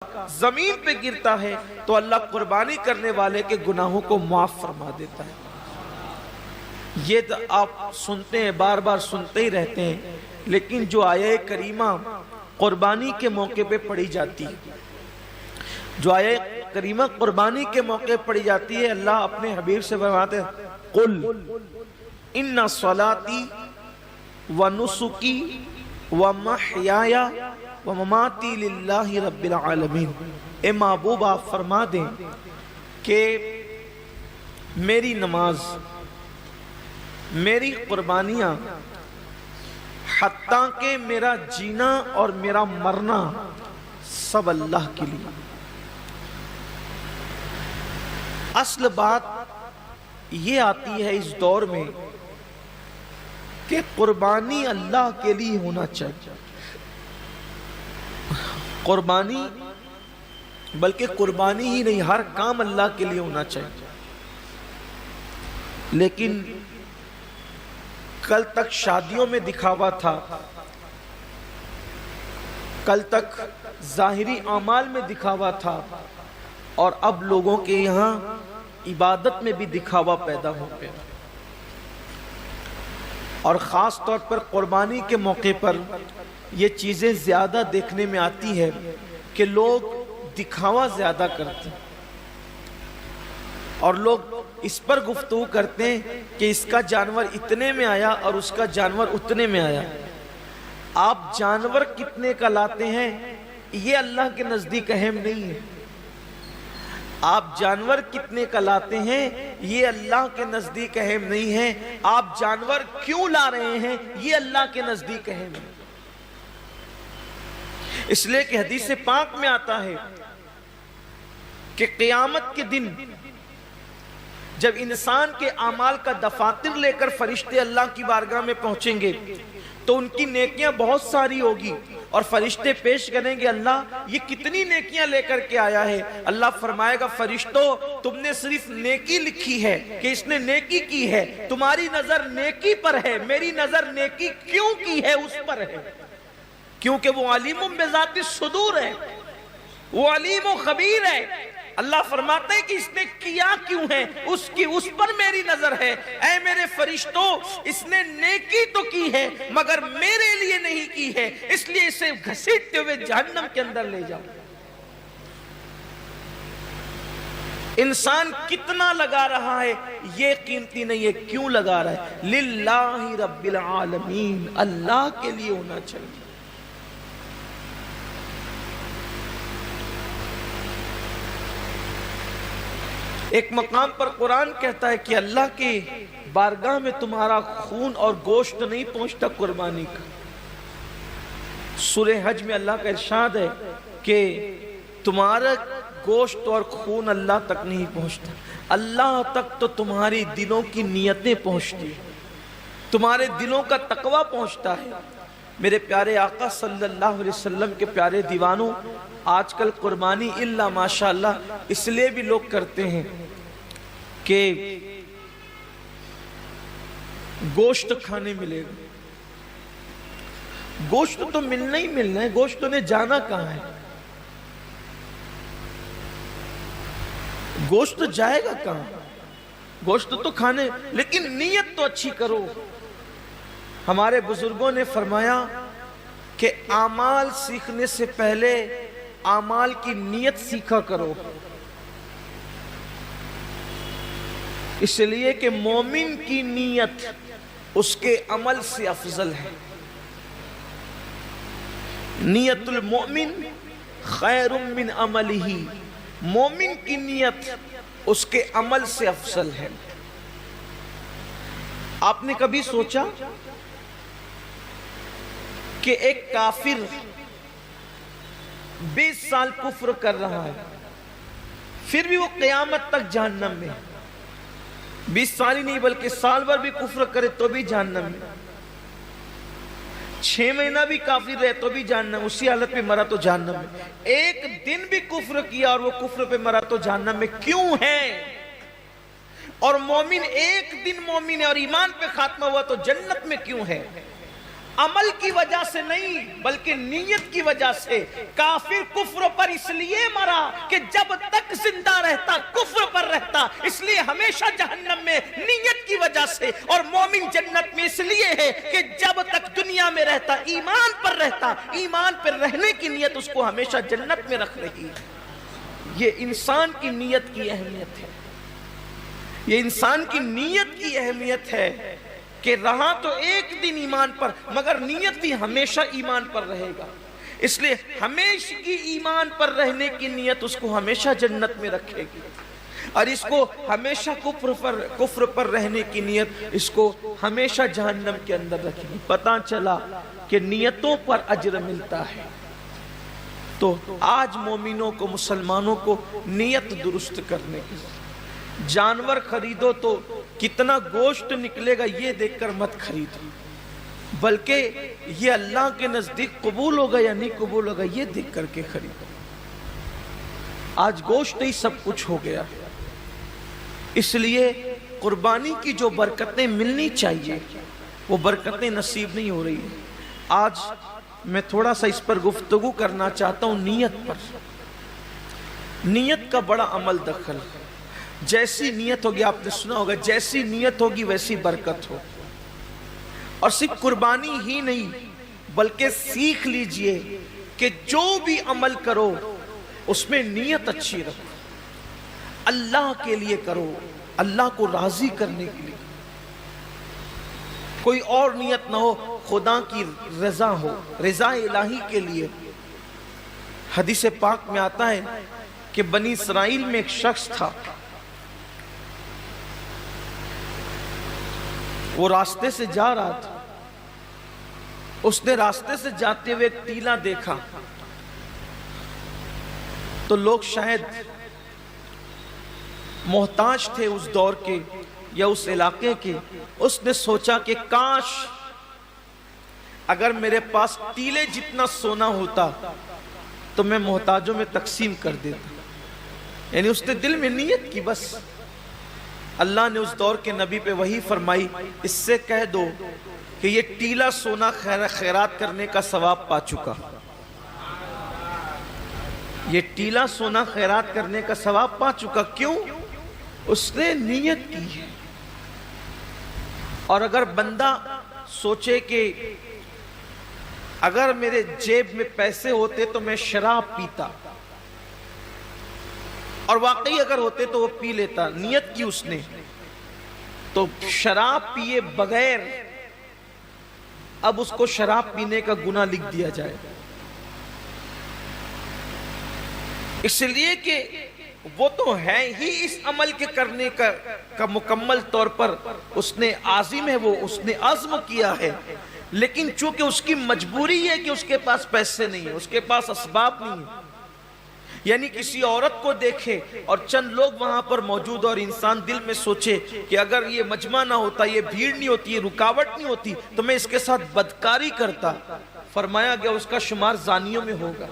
زمین پہ گرتا ہے تو اللہ قربانی کرنے والے کے گناہوں کو معاف فرما دیتا ہے۔ یہ تو آپ سنتے ہیں، بار بار سنتے ہی رہتے ہیں، لیکن جو آیہ کریمہ قربانی کے موقع پہ پڑھی جاتی ہے، جو آیہ کریمہ قربانی کے موقع پڑھی جاتی ہے، اللہ اپنے حبیب سے فرماتے ہیں قل ان صلاتی ونسکی ومحیای ومماتی للہ رب العالمین۔ اے محبوب آپ فرما دیں کہ میری نماز، میری قربانیاں، حتیٰ کہ میرا جینا اور میرا مرنا سب اللہ کے لیے۔ اصل بات یہ آتی ہے اس دور میں کہ قربانی اللہ کے لیے ہونا چاہیے۔ قربانی، بلکہ قربانی ہی نہیں، ہر کام اللہ کے لیے ہونا چاہیے۔ لیکن کل تک شادیوں میں دکھاوا تھا، کل تک ظاہری اعمال میں دکھاوا تھا، اور اب لوگوں کے یہاں عبادت میں بھی دکھاوا پیدا ہو گیا۔ اور خاص طور پر قربانی کے موقع پر یہ چیزیں زیادہ دیکھنے میں آتی ہے کہ لوگ دکھاوا زیادہ کرتے ہیں، اور لوگ اس پر گفتگو کرتے ہیں کہ اس کا جانور اتنے میں آیا اور اس کا جانور اتنے میں آیا۔ آپ جانور کتنے کا لاتے ہیں یہ اللہ کے نزدیک اہم نہیں ہے، آپ جانور کتنے کا لاتے ہیں یہ اللہ کے نزدیک اہم نہیں ہے، آپ جانور کیوں لا رہے ہیں یہ اللہ کے نزدیک اہم ہے۔ اس لیے کہ حدیث پاک میں آتا ہے کہ قیامت کے دن جب انسان کے اعمال کا دفاتر لے کر فرشتے اللہ کی بارگاہ میں پہنچیں گے تو ان کی نیکیاں بہت ساری ہوگی، اور فرشتے پیش کریں گے اللہ یہ کتنی نیکیاں لے کر کے آیا ہے؟ اللہ فرمائے گا فرشتوں تم نے صرف نیکی لکھی ہے کہ اس نے نیکی کی ہے، تمہاری نظر نیکی پر ہے، میری نظر نیکی کیوں کی ہے اس پر ہے، کیونکہ وہ علیم بذات الصدور ہے، وہ علیم و خبیر ہے۔ اللہ فرماتے ہیں کہ اس نے کیا کیوں ہے، اس پر میری نظر ہے۔ اے میرے فرشتوں اس نے نیکی تو کی ہے مگر میرے لیے نہیں کی ہے، اس لیے اسے گھسیٹتے ہوئے جہنم کے اندر لے جاؤ۔ انسان کتنا لگا رہا ہے یہ قیمتی نہیں ہے، کیوں لگا رہا ہے؟ للہ رب العالمین، اللہ کے لیے ہونا چاہیے۔ ایک مقام پر قرآن کہتا ہے کہ اللہ کے بارگاہ میں تمہارا خون اور گوشت نہیں پہنچتا قربانی کا۔ سورہ حج میں اللہ کا ارشاد ہے کہ تمہارا گوشت اور خون اللہ تک نہیں پہنچتا، اللہ تک تو تمہاری دلوں کی نیتیں پہنچتی، تمہارے دلوں کا تقوی پہنچتا ہے۔ میرے پیارے آقا صلی اللہ علیہ وسلم کے پیارے دیوانوں، آج کل قربانی الا ماشاءاللہ اس لیے بھی لوگ کرتے ہیں کہ گوشت کھانے ملے گا۔ گوشت تو ملنا ہی ملنا ہے، گوشت نے جانا کہاں ہے؟ گوشت جائے گا کہاں؟ گوشت تو کھانے، لیکن نیت تو اچھی کرو۔ ہمارے بزرگوں نے فرمایا کہ اعمال سیکھنے سے پہلے اعمال کی نیت سیکھا کرو، اس لیے کہ مومن کی نیت اس کے عمل سے افضل ہے۔ نیت المؤمن خیر من عملہ، مومن کی نیت اس کے عمل سے افضل ہے۔ آپ نے کبھی سوچا کہ ایک کافر 20 سال کفر کر رہا ہے پھر بھی وہ قیامت تک جہنم میں، 20 سال ہی نہیں بلکہ سال بھر بھی کفر کرے تو بھی جہنم میں، 6 مہینہ بھی کافر رہے تو بھی جہنم، اسی حالت پہ مرا تو جہنم میں، ایک دن بھی کفر کیا اور وہ کفر پہ مرا تو جہنم میں کیوں ہے؟ اور مومن ایک دن مومن ہے اور ایمان پہ خاتمہ ہوا تو جنت میں کیوں ہے؟ عمل کی وجہ سے نہیں بلکہ نیت کی وجہ سے۔ کافر کفر پر اس لیے مرا کہ جب تک زندہ رہتا کفر پر رہتا، اس لیے ہمیشہ جہنم میں نیت کی وجہ سے، اور مومن جنت میں اس لیے ہے کہ جب تک دنیا میں رہتا ایمان پر رہتا، ایمان پر رہنے کی نیت اس کو ہمیشہ جنت میں رکھ رہی ہے۔ یہ انسان کی نیت کی اہمیت ہے، یہ انسان کی نیت کی اہمیت ہے کہ رہا تو ایک دن ایمان پر مگر نیت بھی ہمیشہ ایمان پر رہے گا، اس لیے ہمیشہ کی ایمان پر رہنے کی نیت اس کو ہمیشہ جنت میں رکھے گی، اور اس کو ہمیشہ کفر پر رہنے کی نیت اس کو ہمیشہ جہنم کے اندر رکھے گی۔ پتہ چلا کہ نیتوں پر اجر ملتا ہے، تو آج مومنوں کو، مسلمانوں کو نیت درست کرنے کی، جانور خریدو تو کتنا گوشت نکلے گا یہ دیکھ کر مت خریدو، بلکہ یہ اللہ کے نزدیک قبول ہوگا یا نہیں قبول ہوگا یہ دیکھ کر کے خریدو۔ آج گوشت ہی سب کچھ ہو گیا، اس لیے قربانی کی جو برکتیں ملنی چاہیے وہ برکتیں نصیب نہیں ہو رہی ہیں۔ آج میں تھوڑا سا اس پر گفتگو کرنا چاہتا ہوں نیت پر۔ نیت کا بڑا عمل دخل ہے، جیسی نیت ہوگی، آپ نے سنا ہوگا جیسی نیت ہوگی ویسی برکت ہو، اور صرف قربانی ہی نہیں بلکہ سیکھ لیجئے کہ جو بھی عمل کرو اس میں نیت اچھی رکھو، اللہ کے لیے کرو، اللہ کو راضی کرنے کے لیے، کوئی اور نیت نہ ہو، خدا کی رضا ہو، رضا الہی کے لیے۔ حدیث پاک میں آتا ہے کہ بنی اسرائیل میں ایک شخص تھا، وہ راستے سے جا رہا تھا، اس نے راستے سے جاتے ہوئے ایک ٹیلا دیکھا، تو لوگ شاید محتاج تھے اس دور کے یا اس علاقے کے، اس نے سوچا کہ کاش اگر میرے پاس ٹیلے جتنا سونا ہوتا تو میں محتاجوں میں تقسیم کر دیتا۔ یعنی اس نے دل میں نیت کی، بس اللہ نے اس دور کے نبی پہ وحی فرمائی، اس سے کہہ دو کہ یہ ٹیلا سونا خیرات کرنے کا ثواب پا چکا، یہ ٹیلا سونا خیرات کرنے کا ثواب پا چکا۔ کیوں؟ اس نے نیت کی ہے۔ اور اگر بندہ سوچے کہ اگر میرے جیب میں پیسے ہوتے تو میں شراب پیتا، اور واقعی اگر ہوتے تو وہ پی لیتا، نیت کی اس نے، تو شراب پیے بغیر اب اس کو شراب پینے کا گناہ لکھ دیا جائے، اس لیے کہ وہ تو ہے ہی اس عمل کے کرنے کا مکمل طور پر اس نے عازم ہے، وہ اس نے عزم کیا ہے، لیکن چونکہ اس کی مجبوری ہے کہ اس کے پاس پیسے نہیں ہیں، اس کے پاس اسباب نہیں ہیں، یعنی کسی عورت کو دیکھے اور چند لوگ وہاں پر موجود اور انسان دل میں سوچے کہ اگر یہ مجمع نہ ہوتا، یہ بھیڑ نہیں ہوتی، یہ رکاوٹ نہیں ہوتی تو میں اس کے ساتھ بدکاری کرتا، فرمایا گیا اس کا شمار زانیوں میں ہوگا۔